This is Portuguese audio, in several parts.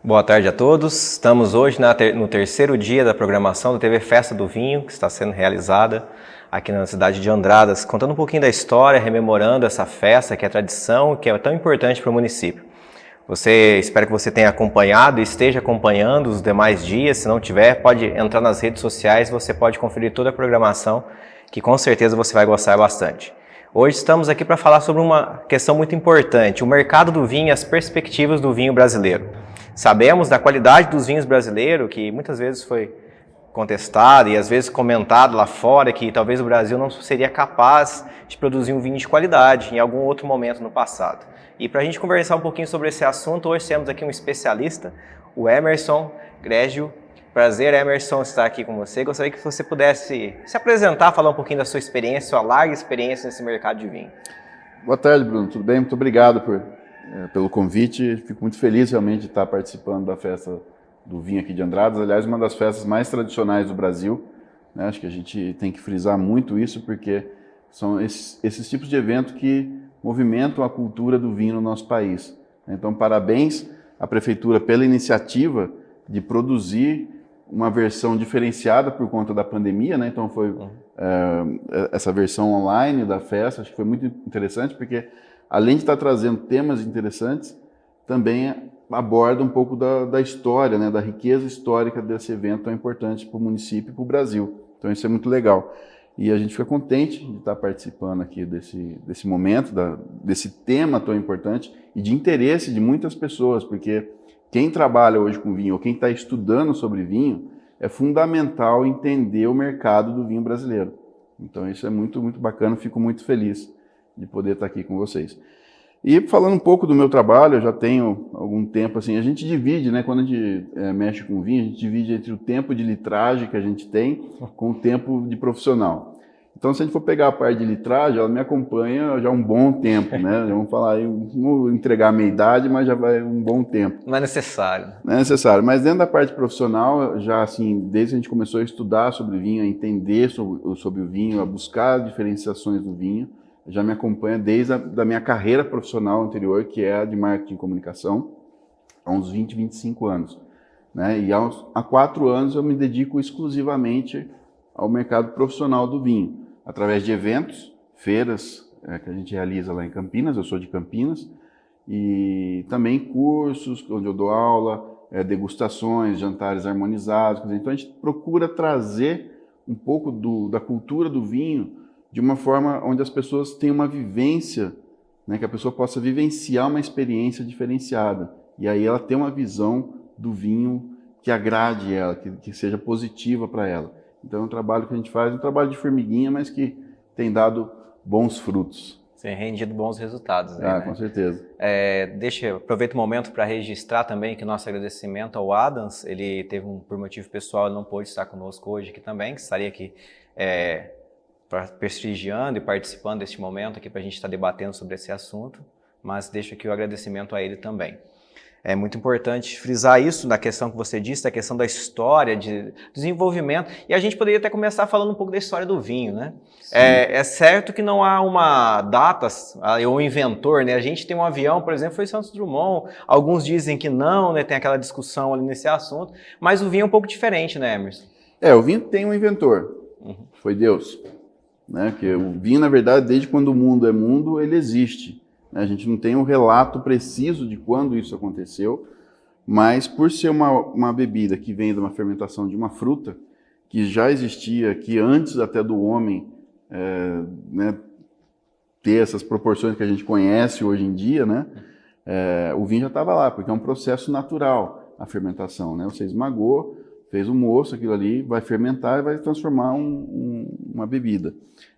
Boa tarde a todos. Estamos hoje no terceiro dia da programação da TV Festa do Vinho, que está sendo realizada aqui na cidade de Andradas, contando um pouquinho da história, rememorando essa festa que é tradição, que é tão importante para o município. Espero que você tenha acompanhado e esteja acompanhando os demais dias. Se não tiver, pode entrar nas redes sociais, você pode conferir toda a programação, que com certeza você vai gostar bastante. Hoje estamos aqui para falar sobre uma questão muito importante, o mercado do vinho e as perspectivas do vinho brasileiro. Sabemos da qualidade dos vinhos brasileiros, que muitas vezes foi contestado e às vezes comentado lá fora, que talvez o Brasil não seria capaz de produzir um vinho de qualidade em algum outro momento no passado. E para a gente conversar um pouquinho sobre esse assunto, hoje temos aqui um especialista, o Emerson Grégio. Prazer, Emerson, estar aqui com você. Gostaria que você pudesse se apresentar, falar um pouquinho da sua experiência, sua larga experiência nesse mercado de vinho. Boa tarde, Bruno. Tudo bem? Muito obrigado pelo convite. Fico muito feliz realmente de estar participando da festa do vinho aqui de Andradas. Aliás, uma das festas mais tradicionais do Brasil, né? Acho que a gente tem que frisar muito isso, porque são esses tipos de evento que movimentam a cultura do vinho no nosso país. Então, parabéns à Prefeitura pela iniciativa de produzir uma versão diferenciada por conta da pandemia, né? Então foi essa versão online da festa, acho que foi muito interessante, porque além de estar trazendo temas interessantes, também aborda um pouco da história, né? Da riqueza histórica desse evento tão importante para o município e para o Brasil. Então isso é muito legal. E a gente fica contente de estar participando aqui desse momento, desse tema tão importante e de interesse de muitas pessoas, porque quem trabalha hoje com vinho ou quem está estudando sobre vinho, é fundamental entender o mercado do vinho brasileiro. Então isso é muito, muito bacana, fico muito feliz de poder estar aqui com vocês. E falando um pouco do meu trabalho, eu já tenho algum tempo, assim, a gente divide, né, quando a gente mexe com vinho, a gente divide entre o tempo de litragem que a gente tem com o tempo de profissional. Então, se a gente for pegar a parte de litragem, ela me acompanha já há um bom tempo, né? Vamos falar, eu vou entregar a minha idade, mas já vai um bom tempo. Não é necessário. Não é necessário, mas dentro da parte profissional, já assim, desde que a gente começou a estudar sobre vinho, a entender sobre o vinho, a buscar diferenciações do vinho, já me acompanha desde a minha carreira profissional anterior, que é a de marketing e comunicação, há uns 20, 25 anos. Né? E há 4 anos eu me dedico exclusivamente ao mercado profissional do vinho, através de eventos, feiras que a gente realiza lá em Campinas, eu sou de Campinas, e também cursos onde eu dou aula, degustações, jantares harmonizados. Então a gente procura trazer um pouco da cultura do vinho de uma forma onde as pessoas tenham uma vivência, né, que a pessoa possa vivenciar uma experiência diferenciada. E aí ela tem uma visão do vinho que agrade ela, que seja positiva para ela. Então é um trabalho que a gente faz, um trabalho de formiguinha, mas que tem dado bons frutos. Tem rendido bons resultados. Aí, né? Com certeza. Aproveito o momento para registrar também que nosso agradecimento ao Adams. Ele teve por motivo pessoal, ele não pôde estar conosco hoje aqui também, que estaria aqui prestigiando e participando deste momento aqui para a gente estar debatendo sobre esse assunto, mas deixo aqui o agradecimento a ele também. É muito importante frisar isso na questão que você disse, da questão da história, de desenvolvimento. E a gente poderia até começar falando um pouco da história do vinho, né? É certo que não há uma data ou um inventor, né? A gente tem um avião, por exemplo, foi Santos Dumont. Alguns dizem que não, né? Tem aquela discussão ali nesse assunto. Mas o vinho é um pouco diferente, né, Emerson? O vinho tem um inventor. Foi Deus. Né? Porque o vinho, na verdade, desde quando o mundo é mundo, ele existe. A gente não tem um relato preciso de quando isso aconteceu, mas por ser uma bebida que vem de uma fermentação de uma fruta, que já existia aqui antes até do homem né, ter essas proporções que a gente conhece hoje em dia, né, o vinho já estava lá, porque é um processo natural a fermentação. Né? Você esmagou, fez o moço, aquilo ali vai fermentar e vai transformar uma bebida.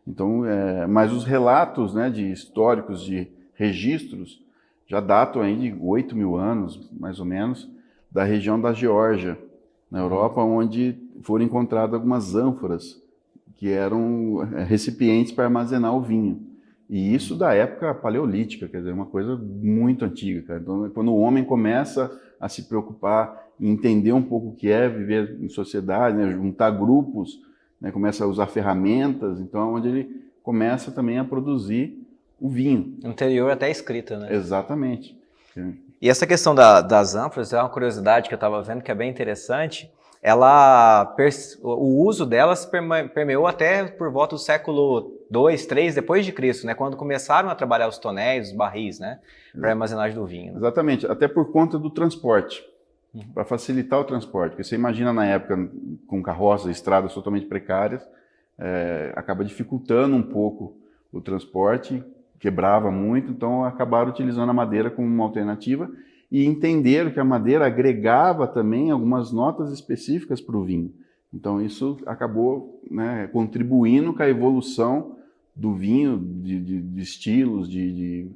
Então, mas os relatos, né, históricos de registros já datam aí de 8.000 anos, mais ou menos, da região da Geórgia, na Europa, onde foram encontradas algumas ânforas que eram recipientes para armazenar o vinho. E isso da época paleolítica, quer dizer, uma coisa muito antiga, cara. Então, quando o homem começa a se preocupar e entender um pouco o que é viver em sociedade, né, juntar grupos, né, começa a usar ferramentas, então é onde ele começa também a produzir o vinho. Anterior até a escrita, né? Exatamente. E essa questão das ânforas é uma curiosidade que eu estava vendo que é bem interessante. O uso delas permeou até por volta do século II, III depois de Cristo, né? Quando começaram a trabalhar os tonéis, os barris, né? Para armazenagem do vinho. Né? Exatamente, até por conta do transporte, para facilitar o transporte. Porque você imagina na época com carroças, estradas totalmente precárias, acaba dificultando um pouco o transporte, quebrava muito, então acabaram utilizando a madeira como uma alternativa e entenderam que a madeira agregava também algumas notas específicas para o vinho. Então isso acabou, né, contribuindo com a evolução do vinho, de estilos, de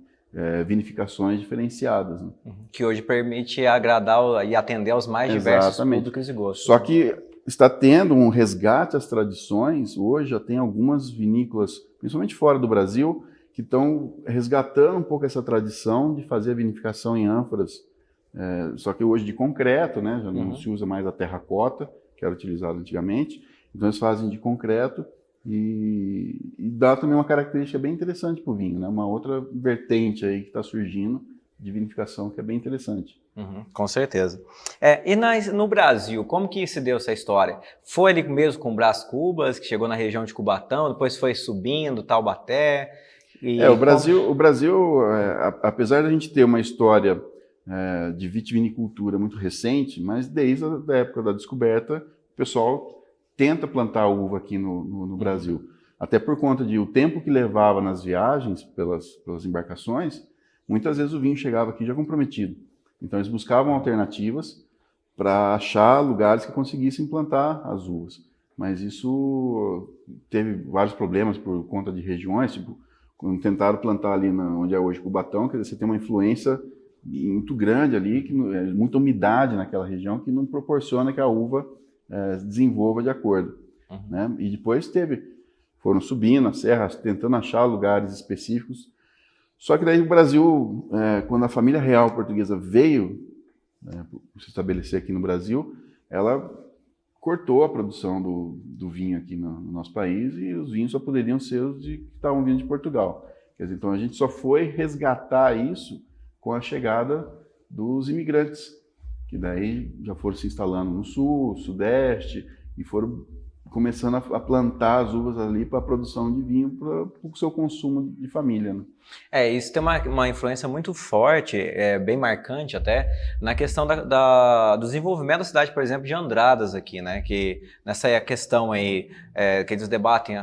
vinificações diferenciadas. Né? Que hoje permite agradar e atender aos mais diversos públicos e gostos. Só que está tendo um resgate às tradições, hoje já tem algumas vinícolas, principalmente fora do Brasil, que estão resgatando um pouco essa tradição de fazer a vinificação em ânforas, só que hoje de concreto, né? Já não se usa mais a terracota, que era utilizada antigamente, então eles fazem de concreto e dá também uma característica bem interessante para o vinho, né? Uma outra vertente aí que está surgindo de vinificação que é bem interessante. Com certeza. E no Brasil, como que se deu essa história? Foi ele mesmo com Brás Cubas, que chegou na região de Cubatão, depois foi subindo, Taubaté... O Brasil, apesar de a gente ter uma história de vitivinicultura muito recente, mas desde a época da descoberta, o pessoal tenta plantar uva aqui no Brasil. Até por conta de o tempo que levava nas viagens pelas embarcações, muitas vezes o vinho chegava aqui já comprometido. Então eles buscavam alternativas para achar lugares que conseguissem plantar as uvas. Mas isso teve vários problemas por conta de regiões, tipo, quando tentaram plantar ali onde é hoje Cubatão, quer dizer, você tem uma influência muito grande ali, muita umidade naquela região que não proporciona que a uva desenvolva de acordo. Né? E depois foram subindo a serra, tentando achar lugares específicos. Só que daí o Brasil, quando a família real portuguesa veio se estabelecer aqui no Brasil, ela cortou a produção do vinho aqui no nosso país e os vinhos só poderiam ser os que estavam vindo de Portugal. Quer dizer, então a gente só foi resgatar isso com a chegada dos imigrantes, que daí já foram se instalando no sul, sudeste, e foram começando a plantar as uvas ali para a produção de vinho para o seu consumo de família. Né? Isso tem uma influência muito forte, bem marcante até, na questão do desenvolvimento da cidade, por exemplo, de Andradas aqui, né? Que nessa questão aí que eles debatem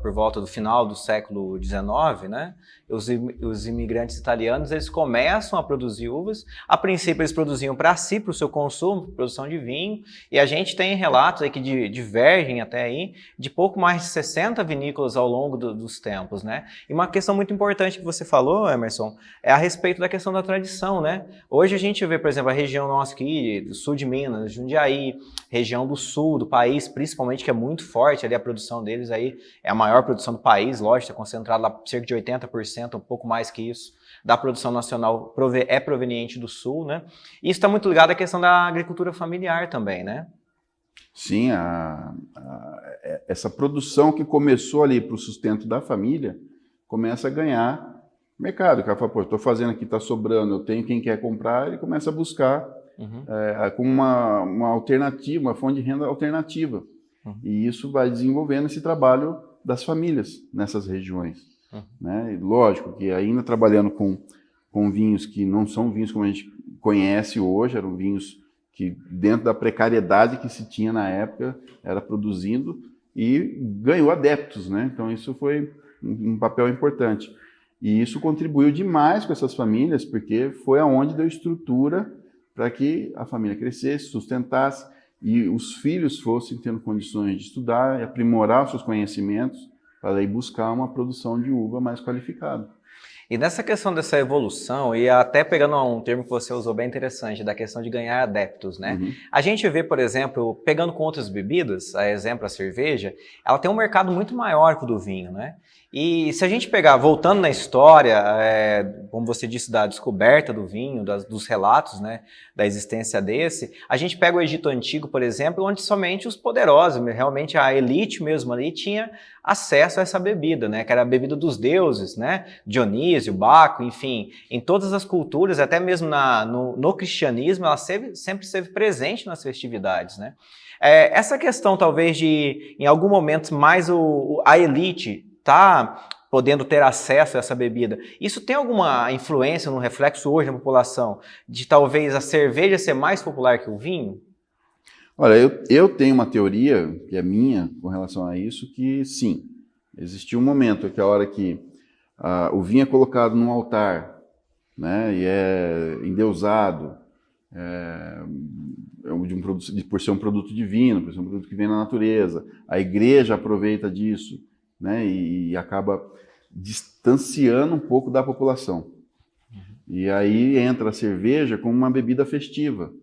por volta do final do século XIX, né? Os imigrantes italianos, eles começam a produzir uvas. A princípio eles produziam para si, para o seu consumo, produção de vinho, e a gente tem relatos aí que divergem até aí de pouco mais de 60 vinícolas ao longo dos tempos, né? E uma questão muito importante que você falou, Emerson, é a respeito da questão da tradição, né? Hoje a gente vê, por exemplo, a região nossa aqui, do sul de Minas, Jundiaí, região do sul do país, principalmente, que é muito forte ali a produção deles aí, é a maior produção do país, lógico, está concentrado lá cerca de 80%, um pouco mais que isso, da produção nacional é proveniente do sul, né? E isso está muito ligado à questão da agricultura familiar também, né? Sim, essa produção que começou ali para o sustento da família, começa a ganhar mercado. O cara fala, pô, estou fazendo aqui, está sobrando, eu tenho quem quer comprar, ele começa a buscar com uma alternativa, uma fonte de renda alternativa. E isso vai desenvolvendo esse trabalho das famílias nessas regiões. Né? E lógico que ainda trabalhando com vinhos que não são vinhos como a gente conhece hoje, eram vinhos que dentro da precariedade que se tinha na época, era produzindo e ganhou adeptos. Né? Então isso foi um papel importante. E isso contribuiu demais com essas famílias, porque foi aonde deu estrutura para que a família crescesse, sustentasse, e os filhos fossem tendo condições de estudar e aprimorar os seus conhecimentos para ir buscar uma produção de uva mais qualificada. E nessa questão dessa evolução, e até pegando um termo que você usou bem interessante, da questão de ganhar adeptos, né? A gente vê, por exemplo, pegando com outras bebidas, a exemplo a cerveja, ela tem um mercado muito maior que o do vinho, né? E se a gente pegar, voltando na história, como você disse, da descoberta do vinho, dos relatos, né, da existência desse, a gente pega o Egito Antigo, por exemplo, onde somente os poderosos, realmente a elite mesmo ali, tinha acesso a essa bebida, né, que era a bebida dos deuses, né, Dionísio, Baco, enfim, em todas as culturas, até mesmo no cristianismo, ela sempre esteve presente nas festividades, né. Essa questão, talvez, de, em algum momento, mais a elite está podendo ter acesso a essa bebida, isso tem alguma influência no reflexo hoje na população, de talvez a cerveja ser mais popular que o vinho? Olha, eu tenho uma teoria, que é minha, com relação a isso, que sim, existiu um momento que a hora que o vinho é colocado num altar, né, e é endeusado, por ser um produto divino, por ser um produto que vem na natureza, a igreja aproveita disso, né, e acaba distanciando um pouco da população. E aí entra a cerveja como uma bebida festiva,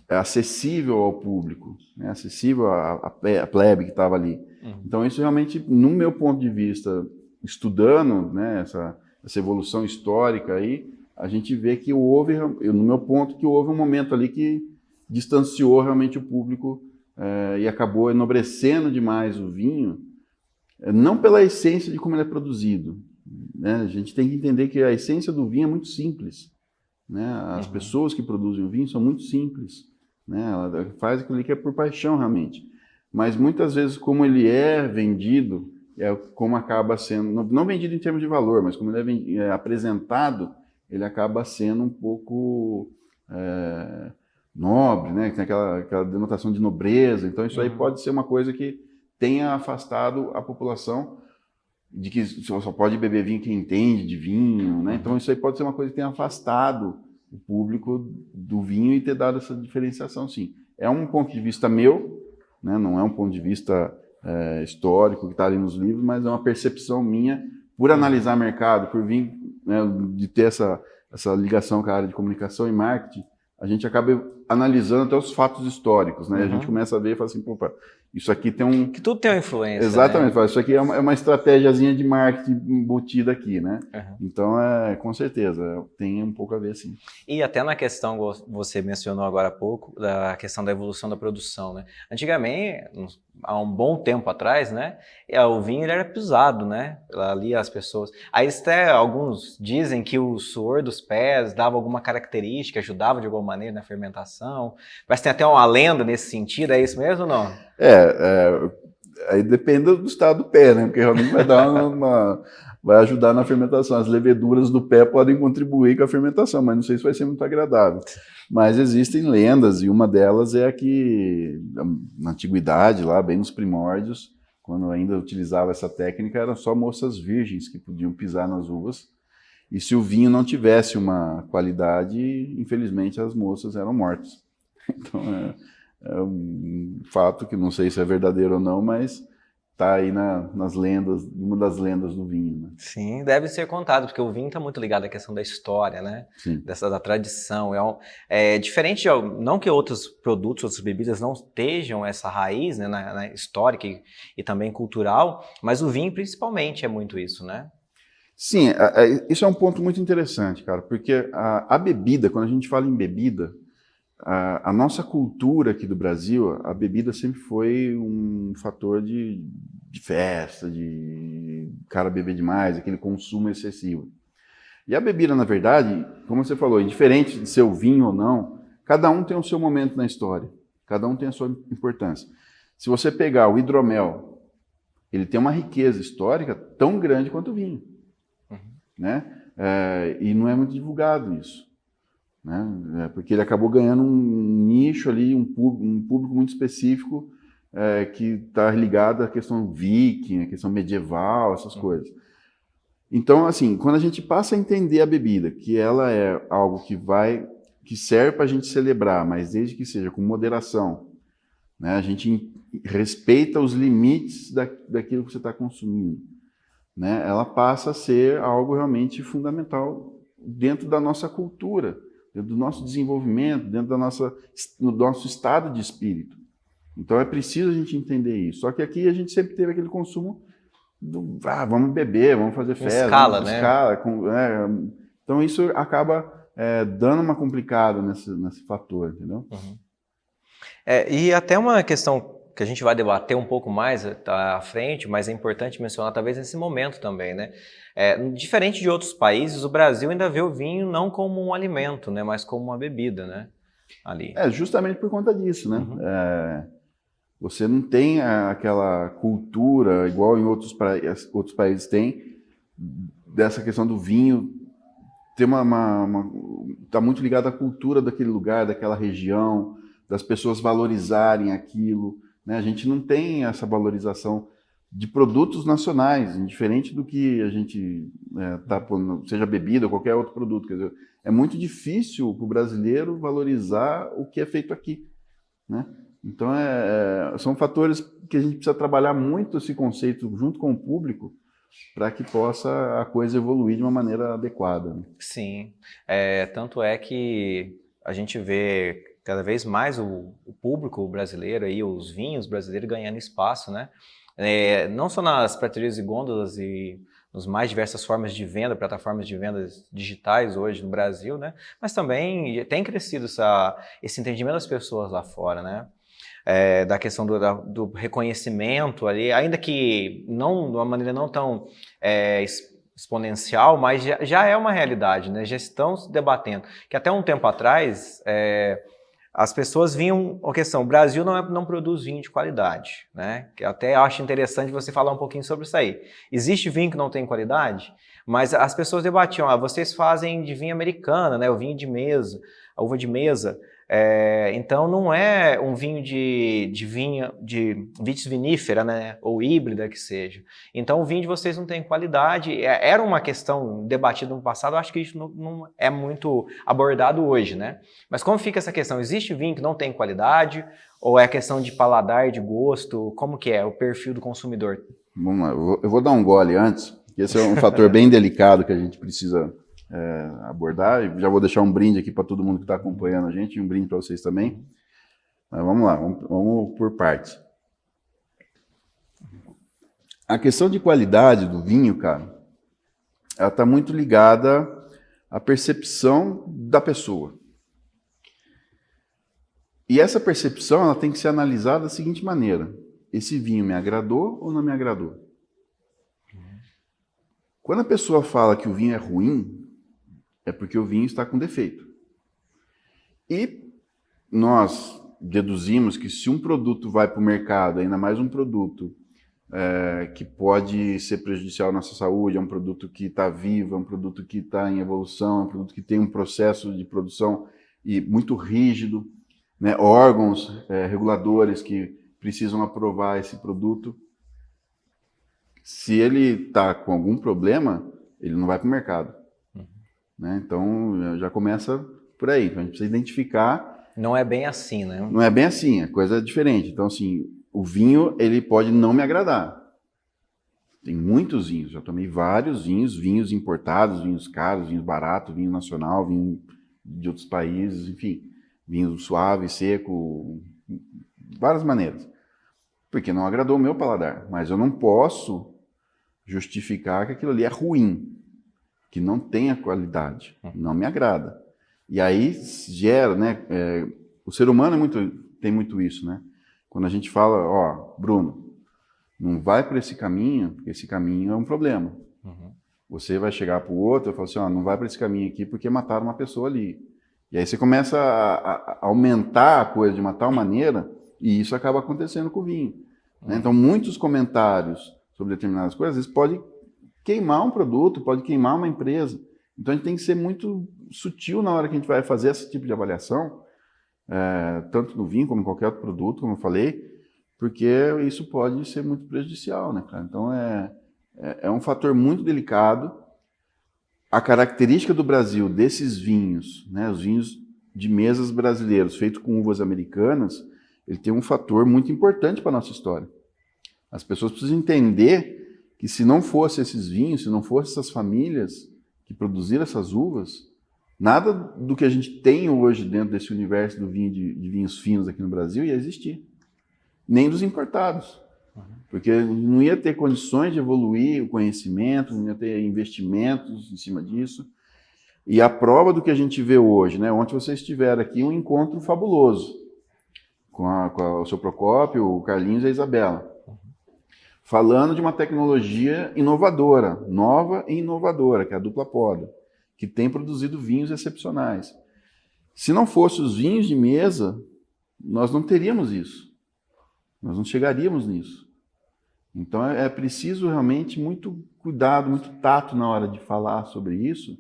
acessível ao público, né, acessível à plebe que estava ali. Então isso realmente, no meu ponto de vista, estudando, né, essa evolução histórica aí, a gente vê que houve, no meu ponto, que houve um momento ali que distanciou realmente o público e acabou enobrecendo demais o vinho, não pela essência de como ele é produzido, né? A gente tem que entender que a essência do vinho é muito simples, né? As pessoas que produzem o vinho são muito simples, né? Ela faz aquilo que é por paixão realmente, mas muitas vezes como ele é vendido, como acaba sendo, não vendido em termos de valor, mas como ele é apresentado, ele acaba sendo um pouco nobre, né? Tem aquela denotação de nobreza. Então isso aí pode ser uma coisa que tenha afastado a população de que só pode beber vinho quem entende de vinho, né? Então isso aí pode ser uma coisa que tenha afastado o público do vinho e ter dado essa diferenciação, sim. É um ponto de vista meu, né? Não é um ponto de vista histórico que está ali nos livros, mas é uma percepção minha por analisar mercado, por vir, né, de ter essa ligação com a área de comunicação e marketing. A gente acaba analisando até os fatos históricos, né? A gente começa a ver e fala assim, opa, isso aqui tem um... Que tudo tem uma influência, Exatamente, né? Isso aqui é uma estratégiazinha de marketing embutida aqui, né? Então, com certeza, tem um pouco a ver, sim. E até na questão, você mencionou agora há pouco, da questão da evolução da produção, né? Antigamente, há um bom tempo atrás, né? O vinho ele era pisado, né? Ali as pessoas... Aí até alguns dizem que o suor dos pés dava alguma característica, ajudava de alguma maneira na fermentação. Mas tem até uma lenda nesse sentido, é isso mesmo ou não? Aí depende do estado do pé, né? Porque realmente vai dar vai ajudar na fermentação. As leveduras do pé podem contribuir com a fermentação, mas não sei se vai ser muito agradável. Mas existem lendas, e uma delas é a que, na antiguidade, lá bem nos primórdios, quando ainda utilizava essa técnica, eram só moças virgens que podiam pisar nas uvas. E se o vinho não tivesse uma qualidade, infelizmente as moças eram mortas. Então é um fato que não sei se é verdadeiro ou não, mas está aí nas lendas, uma das lendas do vinho, né? Sim, deve ser contado, porque o vinho está muito ligado à questão da história, né? Sim. Da tradição. É diferente, não que outros produtos, outras bebidas não estejam essa raiz, né, na histórica e também cultural, mas o vinho principalmente é muito isso, né? Sim, isso é um ponto muito interessante, cara, porque a bebida, quando a gente fala em bebida, a nossa cultura aqui do Brasil, a bebida sempre foi um fator de festa, de cara beber demais, aquele consumo excessivo. E a bebida, na verdade, como você falou, indiferente de ser o vinho ou não, cada um tem o seu momento na história, cada um tem a sua importância. Se você pegar o hidromel, ele tem uma riqueza histórica tão grande quanto o vinho, né? E não é muito divulgado isso, né? Porque ele acabou ganhando um nicho ali, um público muito específico que está ligado à questão viking, à questão medieval, essas coisas. Então, assim, quando a gente passa a entender a bebida, que ela é algo que serve para a gente celebrar, mas desde que seja com moderação, né? A gente respeita os limites daquilo que você está consumindo, né? Ela passa a ser algo realmente fundamental dentro da nossa cultura, dentro do nosso desenvolvimento, dentro do nosso estado de espírito. Então é preciso a gente entender isso. Só que aqui a gente sempre teve aquele consumo vamos beber, vamos fazer festa. Escala, né? Escala, então isso acaba dando uma complicada nesse fator, entendeu? Uhum. E até uma questão que a gente vai debater um pouco mais à frente, mas é importante mencionar talvez nesse momento também, né? Diferente de outros países, o Brasil ainda vê o vinho não como um alimento, né? Mas como uma bebida, né? Ali. Justamente por conta disso, né? Uhum. Você não tem aquela cultura, igual em outros países tem, dessa questão do vinho ter tá muito ligado à cultura daquele lugar, daquela região, das pessoas valorizarem aquilo, né? A gente não tem essa valorização de produtos nacionais, diferente do que a gente tá pondo, seja bebida ou qualquer outro produto. Quer dizer, é muito difícil para o brasileiro valorizar o que é feito aqui, né? Então, são fatores que a gente precisa trabalhar muito esse conceito junto com o público para que possa a coisa evoluir de uma maneira adequada. Né? Sim, tanto é que a gente vê cada vez mais o público brasileiro, aí, os vinhos brasileiros ganhando espaço, né? Não só nas prateleiras e gôndolas e nas mais diversas formas de venda, plataformas de vendas digitais hoje no Brasil, né? Mas também tem crescido esse entendimento das pessoas lá fora, né? Da questão do reconhecimento ali, ainda que não de uma maneira não tão exponencial, mas já é uma realidade, né? Já estão se debatendo. Que até um tempo atrás, as pessoas vinham a questão, o Brasil não produz vinho de qualidade, né? Que até acho interessante você falar um pouquinho sobre isso aí. Existe vinho que não tem qualidade, mas as pessoas debatiam, vocês fazem de vinho americana, né? O vinho de mesa, a uva de mesa. Então não é um vinho de vitis vinífera, né, ou híbrida que seja. Então o vinho de vocês não tem qualidade. Era uma questão debatida no passado, eu acho que isso não é muito abordado hoje, né? Mas como fica essa questão? Existe vinho que não tem qualidade ou é questão de paladar, de gosto? Como que é o perfil do consumidor? Vamos lá, eu vou dar um gole antes, que esse é um fator bem delicado que a gente precisa abordar. Já vou deixar um brinde aqui para todo mundo que está acompanhando a gente, e um brinde para vocês também. Mas vamos lá, vamos por partes. A questão de qualidade do vinho, cara, ela está muito ligada à percepção da pessoa. E essa percepção ela tem que ser analisada da seguinte maneira: esse vinho me agradou ou não me agradou? Quando a pessoa fala que o vinho é ruim, é porque o vinho está com defeito. E nós deduzimos que se um produto vai para o mercado, ainda mais um produto que pode ser prejudicial à nossa saúde, é um produto que está vivo, é um produto que está em evolução, é um produto que tem um processo de produção muito rígido, né? Órgãos reguladores que precisam aprovar esse produto. Se ele está com algum problema, ele não vai para o mercado. Né? Então, já começa por aí. Então, a gente precisa identificar... Não é bem assim, né? Não é bem assim, a coisa é diferente. Então, assim, o vinho, ele pode não me agradar. Tem muitos vinhos, já tomei vários vinhos importados, vinhos caros, vinhos baratos, vinho nacional, vinho de outros países, enfim, vinho suave, seco, várias maneiras. Porque não agradou o meu paladar, mas eu não posso justificar que aquilo ali é ruim, que não tenha qualidade, não me agrada. E aí gera, né, o ser humano tem muito isso, né? Quando a gente fala, Bruno, não vai por esse caminho, porque esse caminho é um problema. Você vai chegar para o outro e falar assim, não vai por esse caminho aqui porque mataram uma pessoa ali. E aí você começa a aumentar a coisa de uma tal maneira, e isso acaba acontecendo com o vinho. Né? Então, muitos comentários sobre determinadas coisas, às vezes pode queimar um produto, pode queimar uma empresa. Então, a gente tem que ser muito sutil na hora que a gente vai fazer esse tipo de avaliação, tanto no vinho como em qualquer outro produto, como eu falei, porque isso pode ser muito prejudicial, né, cara? Então, é um fator muito delicado. A característica do Brasil desses vinhos, né, os vinhos de mesas brasileiros feitos com uvas americanas, ele tem um fator muito importante para a nossa história. As pessoas precisam entender que se não fosse esses vinhos, se não fossem essas famílias que produziram essas uvas, nada do que a gente tem hoje dentro desse universo do vinho de vinhos finos aqui no Brasil ia existir. Nem dos importados. Porque não ia ter condições de evoluir o conhecimento, não ia ter investimentos em cima disso. E a prova do que a gente vê hoje, né? Ontem vocês tiveram aqui um encontro fabuloso com o seu Procópio, o Carlinhos e a Isabela, falando de uma tecnologia inovadora, nova e inovadora, que é a dupla poda, que tem produzido vinhos excepcionais. Se não fossem os vinhos de mesa, nós não teríamos isso. Nós não chegaríamos nisso. Então é preciso realmente muito cuidado, muito tato na hora de falar sobre isso,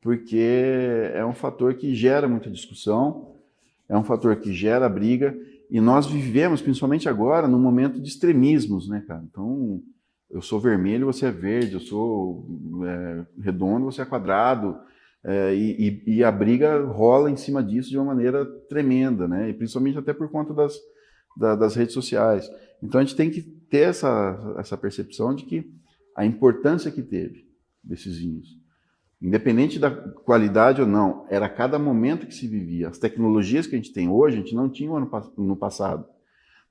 porque é um fator que gera muita discussão, é um fator que gera briga, e nós vivemos, principalmente agora, num momento de extremismos, né, cara? Então, eu sou vermelho, você é verde, eu sou redondo, você é quadrado, e a briga rola em cima disso de uma maneira tremenda, né? E principalmente até por conta das redes sociais. Então, a gente tem que ter essa percepção de que a importância que teve desses vinhos, independente da qualidade ou não, era cada momento que se vivia. As tecnologias que a gente tem hoje, a gente não tinha no passado.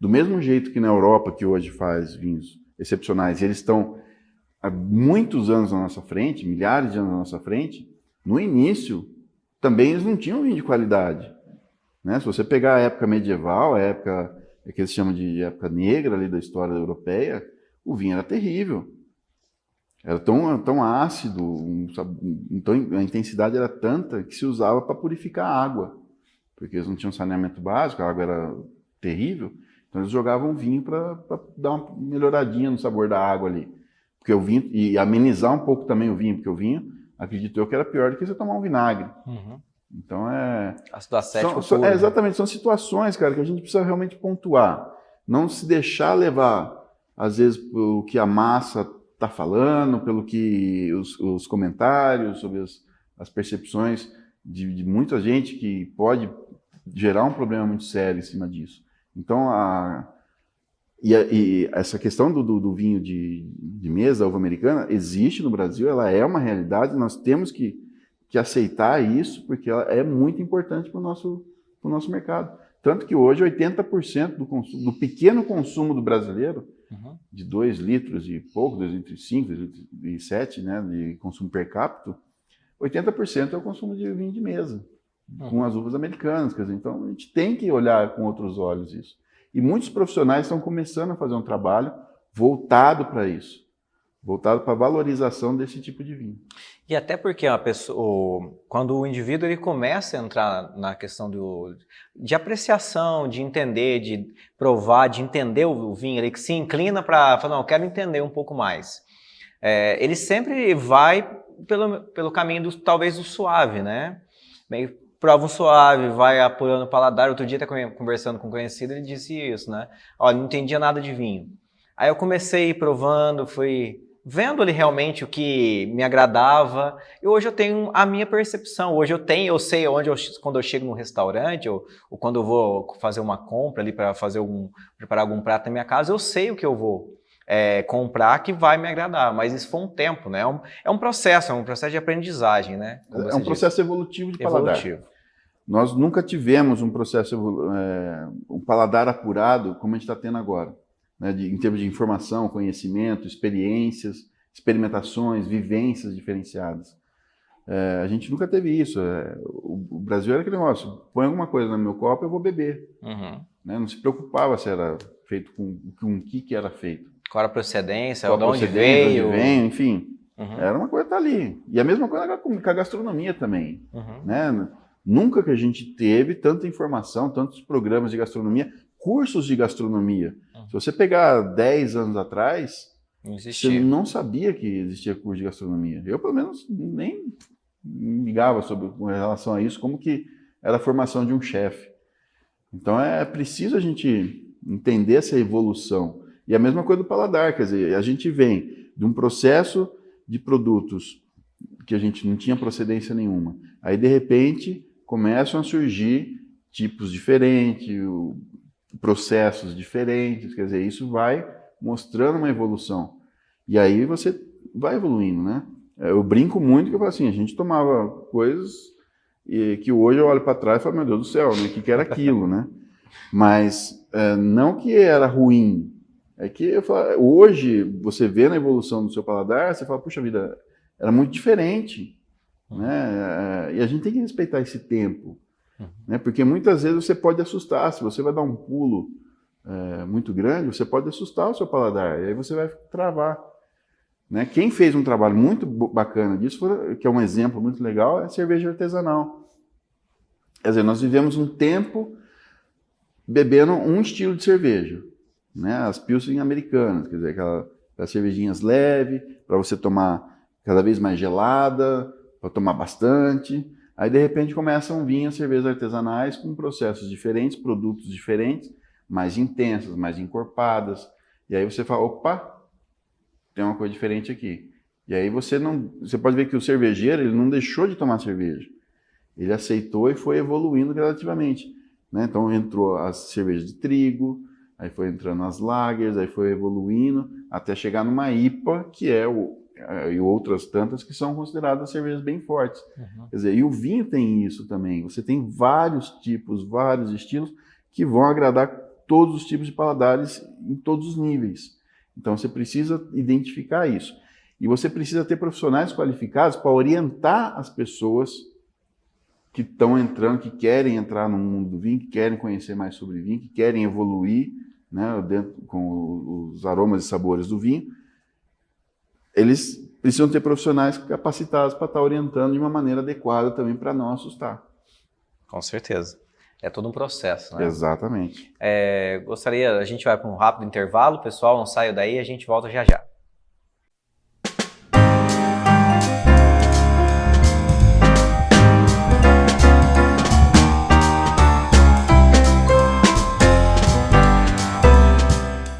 Do mesmo jeito que na Europa, que hoje faz vinhos excepcionais, e eles estão há muitos anos na nossa frente, milhares de anos na nossa frente, no início, também eles não tinham vinho de qualidade. Né? Se você pegar a época medieval, a época que eles chamam de época negra ali da história europeia, o vinho era terrível. Era tão ácido, então a intensidade era tanta que se usava para purificar a água, porque eles não tinham saneamento básico, a água era terrível, então eles jogavam vinho para dar uma melhoradinha no sabor da água ali, porque o vinho, e amenizar um pouco também o vinho, porque o vinho, acredito eu, que era pior do que você tomar um vinagre. Então ácido acético exatamente, são situações, cara, que a gente precisa realmente pontuar, não se deixar levar, às vezes, pelo que a massa está falando, pelo que os comentários sobre as percepções de muita gente, que pode gerar um problema muito sério em cima disso. Então, essa questão do vinho de mesa, uva americana, existe no Brasil, ela é uma realidade, nós temos que aceitar isso, porque ela é muito importante para o nosso mercado. Tanto que hoje 80% do pequeno consumo do brasileiro, de 2 litros e pouco, 2 litros e 5, 2 litros e 7, né, de consumo per capita, 80% é o consumo de vinho de mesa, com as uvas americanas. Quer dizer, então a gente tem que olhar com outros olhos isso. E muitos profissionais estão começando a fazer um trabalho voltado para isso, voltado para a valorização desse tipo de vinho. E até porque a pessoa, quando o indivíduo ele começa a entrar na questão de apreciação, de entender, de provar, de entender o vinho, ele que se inclina para falar, não, eu quero entender um pouco mais. Ele sempre vai pelo caminho talvez do suave, né? Meio prova um suave, vai apurando o paladar. Outro dia, até conversando com um conhecido, ele disse isso, né? Olha, não entendia nada de vinho. Aí eu comecei provando, fui vendo ali realmente o que me agradava, e hoje eu tenho a minha percepção. Hoje eu sei quando eu chego num restaurante, ou quando eu vou fazer uma compra ali para preparar algum prato na minha casa, eu sei o que eu vou comprar que vai me agradar, mas isso foi um tempo, né? É um processo de aprendizagem, né? É um processo evolutivo de paladar. Nós nunca tivemos um processo, um paladar apurado como a gente está tendo agora. Né, em termos de informação, conhecimento, experiências, experimentações, vivências diferenciadas. A gente nunca teve isso. O Brasil era aquele negócio, põe alguma coisa no meu copo, eu vou beber. Né, não se preocupava se era feito com o que era feito. Qual era a procedência, de onde veio, enfim. Era uma coisa que tá ali. E a mesma coisa com a gastronomia também. Né? Nunca que a gente teve tanta informação, tantos programas de gastronomia, cursos de gastronomia. Se você pegar 10 anos atrás, você não sabia que existia curso de gastronomia. Eu, pelo menos, nem ligava com relação a isso, como que era a formação de um chefe. Então, é preciso a gente entender essa evolução. E a mesma coisa do paladar, quer dizer, a gente vem de um processo de produtos que a gente não tinha procedência nenhuma. Aí, de repente, começam a surgir tipos diferentes, processos diferentes, quer dizer, isso vai mostrando uma evolução. E aí você vai evoluindo, né? Eu brinco muito que eu falo assim, a gente tomava coisas que hoje eu olho para trás e falo, meu Deus do céu, né? O que era aquilo, né? Mas não que era ruim, É que hoje, você vê na evolução do seu paladar, você fala, puxa vida, era muito diferente. Né? E a gente tem que respeitar esse tempo. Né? Porque muitas vezes você pode assustar. Se você vai dar um pulo muito grande, você pode assustar o seu paladar. E aí você vai travar. Né? Quem fez um trabalho muito bacana disso, que é um exemplo muito legal, é a cerveja artesanal. Quer dizer, nós vivemos um tempo bebendo um estilo de cerveja. Né, as Pilsen americanas, quer dizer, aquelas cervejinhas leves, para você tomar cada vez mais gelada, para tomar bastante. Aí, de repente, começam a vir as cervejas artesanais com processos diferentes, produtos diferentes, mais intensas, mais encorpadas. E aí você fala, opa, tem uma coisa diferente aqui. E aí você pode ver que o cervejeiro, ele não deixou de tomar cerveja. Ele aceitou e foi evoluindo gradativamente. Né? Então, entrou as cervejas de trigo, aí foi entrando as lagers, aí foi evoluindo, até chegar numa IPA, que e outras tantas que são consideradas cervejas bem fortes. Quer dizer, e o vinho tem isso também. Você tem vários tipos, vários estilos que vão agradar todos os tipos de paladares em todos os níveis. Então você precisa identificar isso. E você precisa ter profissionais qualificados para orientar as pessoas que estão entrando, que querem entrar no mundo do vinho, que querem conhecer mais sobre vinho, que querem evoluir, né, com os aromas e sabores do vinho. Eles precisam ter profissionais capacitados para estar orientando de uma maneira adequada também para não assustar. Com certeza. É todo um processo, né? Exatamente. A gente vai para um rápido intervalo, pessoal, não saia daí, a gente volta já já.